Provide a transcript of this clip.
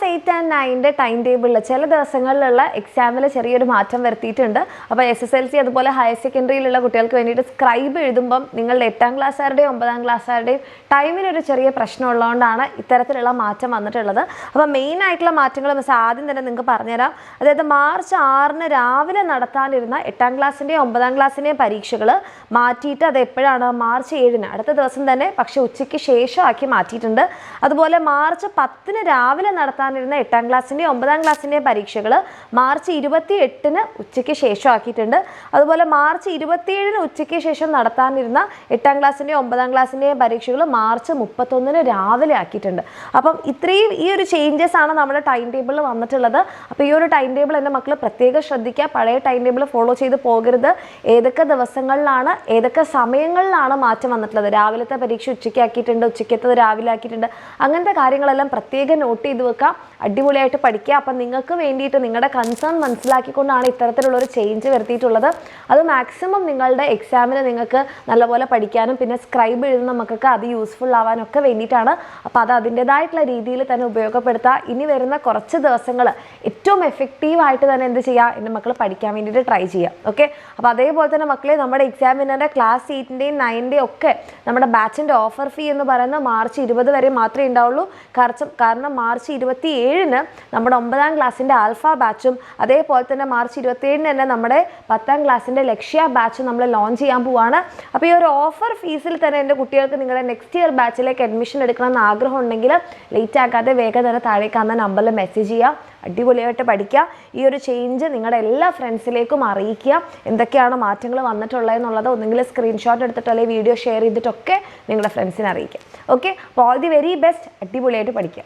Class 8 and 9 time ടേബിളിൽ ചില ദിവസങ്ങളിലുള്ള എക്സാമിൽ ചെറിയൊരു മാറ്റം വരുത്തിയിട്ടുണ്ട്. അപ്പോൾ SSLC അതുപോലെ ഹയർ സെക്കൻഡറിയിലുള്ള കുട്ടികൾക്ക് വേണ്ടിയിട്ട് സ്ക്രൈബ് എഴുതുമ്പം നിങ്ങളുടെ 8ാം ക്ലാസ്സുകാരുടെയും 9ാം ക്ലാസ്സുകാരുടെയും ടൈമിനൊരു ചെറിയ പ്രശ്നം ഉള്ളതുകൊണ്ടാണ് ഇത്തരത്തിലുള്ള മാറ്റം വന്നിട്ടുള്ളത്. അപ്പോൾ മെയിൻ ആയിട്ടുള്ള മാറ്റങ്ങൾ മിസ് ആദ്യം തന്നെ നിങ്ങൾക്ക് പറഞ്ഞുതരാം. അതായത് മാർച്ച് 6 രാവിലെ നടത്താനിരുന്ന 8ാം ക്ലാസ്സിൻ്റെയും 9ാം ക്ലാസ്സിൻ്റെയും പരീക്ഷകൾ മാറ്റിയിട്ട് അത് എപ്പോഴാണ് മാർച്ച് 7 അടുത്ത ദിവസം തന്നെ, പക്ഷേ ഉച്ചയ്ക്ക് ശേഷമാക്കി മാറ്റിയിട്ടുണ്ട്. അതുപോലെ മാർച്ച് 10 രാവിലെ നടത്താനിരുന്ന 8ാം ക്ലാസ്സിൻ്റെയും 9ാം ക്ലാസ്സിൻ്റെയും പരീക്ഷകൾ മാർച്ച് 28 ഉച്ചയ്ക്ക് ശേഷമാക്കിയിട്ടുണ്ട്. അതുപോലെ മാർച്ച് 27 ഉച്ചയ്ക്ക് ശേഷം നടത്താനിരുന്ന 8ാം ക്ലാസ്സിൻ്റെയും 9ാം ക്ലാസ്സിൻ്റെയും പരീക്ഷകൾ മാർച്ച് 31 രാവിലെ ആക്കിയിട്ടുണ്ട്. അപ്പം ഇത്രയും ഈ ഒരു ചേഞ്ചസ് ആണ് നമ്മുടെ ടൈം ടേബിളിൽ വന്നിട്ടുള്ളത്. അപ്പോൾ ഈ ഒരു ടൈം ടേബിൾ എൻ്റെ മക്കൾ പ്രത്യേകം ശ്രദ്ധിക്കുക. പഴയ ടൈം ടേബിൾ ഫോളോ ചെയ്ത് പോകരുത്. ഏതൊക്കെ ദിവസങ്ങളിലാണ് ഏതൊക്കെ സമയങ്ങളിലാണ് മാറ്റം വന്നിട്ടുള്ളത്, രാവിലത്തെ പരീക്ഷ ഉച്ചയ്ക്ക് ആക്കിയിട്ടുണ്ട്, ഉച്ചയ്ക്കത്തത് രാവിലെ ആക്കിയിട്ടുണ്ട്, അങ്ങനത്തെ കാര്യങ്ങളെല്ലാം പ്രത്യേകം നോട്ട് ചെയ്ത് വെക്കുക. അടിപൊളിയായിട്ട് പഠിക്കുക. അപ്പം നിങ്ങൾക്ക് വേണ്ടിയിട്ട് നിങ്ങളുടെ കൺസേൺ മനസ്സിലാക്കിക്കൊണ്ടാണ് ഇത്തരത്തിലുള്ളൊരു ചേഞ്ച് വരുത്തിയിട്ടുള്ളത്. അത് മാക്സിമം നിങ്ങളുടെ എക്സാമിന് നിങ്ങൾക്ക് നല്ലപോലെ പഠിക്കാനും പിന്നെ സ്ക്രൈബ് എഴുതുന്ന മക്കൾക്ക് അത് യൂസ്ഫുൾ ആവാനൊക്കെ വേണ്ടിയിട്ടാണ്. അപ്പോൾ അത് അതിൻ്റെതായിട്ടുള്ള രീതിയിൽ തന്നെ ഉപയോഗപ്പെടുത്തുക. ഇനി വരുന്ന കുറച്ച് ദിവസങ്ങൾ ഏറ്റവും എഫക്റ്റീവായിട്ട് തന്നെ എന്ത് ചെയ്യുക, എൻ്റെ മക്കൾ പഠിക്കാൻ വേണ്ടിയിട്ട് ട്രൈ ചെയ്യുക. ഓക്കെ, അപ്പോൾ അതേപോലെ തന്നെ മക്കളെ നമ്മുടെ എക്സാമിനറിൻ്റെ ക്ലാസ് 8ൻ്റെയും 9ൻ്റെയും ഒക്കെ നമ്മുടെ ബാച്ചിൻ്റെ ഓഫർ ഫീ എന്ന് പറയുന്നത് മാർച്ച് 20 വരെ മാത്രമേ ഉണ്ടാവുള്ളൂ. കാരണം മാർച്ച് 27 നമ്മുടെ 9ാം ക്ലാസ്സിൻ്റെ ആൽഫ ബാച്ചും അതേപോലെ തന്നെ മാർച്ച് 27 തന്നെ നമ്മുടെ 10ാം ക്ലാസ്സിൻ്റെ ലക്ഷ്യ ബാച്ചും നമ്മൾ ലോഞ്ച് ചെയ്യാൻ പോവുകയാണ്. അപ്പോൾ ഈ ഒരു ഓഫർ ഫീസിൽ തന്നെ എൻ്റെ കുട്ടികൾക്ക് നിങ്ങളുടെ നെക്സ്റ്റ് ഇയർ ബാച്ചിലേക്ക് അഡ്മിഷൻ എടുക്കണമെന്ന് ആഗ്രഹം ഉണ്ടെങ്കിൽ ലേറ്റ് ആക്കാതെ വേഗം തന്നെ താഴെ കാണുന്ന നമ്പറിൽ മെസ്സേജ് ചെയ്യുക. അടിപൊളിയായിട്ട് പഠിക്കുക. ഈ ഒരു ചേഞ്ച് നിങ്ങളുടെ എല്ലാ ഫ്രണ്ട്സിലേക്കും അറിയിക്കുക. എന്തൊക്കെയാണ് മാറ്റങ്ങൾ വന്നിട്ടുള്ളതെന്നുള്ളത് ഒന്നെങ്കിൽ സ്ക്രീൻഷോട്ട് എടുത്തിട്ടോ അല്ലെങ്കിൽ വീഡിയോ ഷെയർ ചെയ്തിട്ടൊക്കെ നിങ്ങളുടെ ഫ്രണ്ട്സിനെ അറിയിക്കുക. ഓക്കെ, അപ്പോൾ ഓൾ ദി വെരി ബെസ്റ്റ്. അടിപൊളിയായിട്ട് പഠിക്കുക.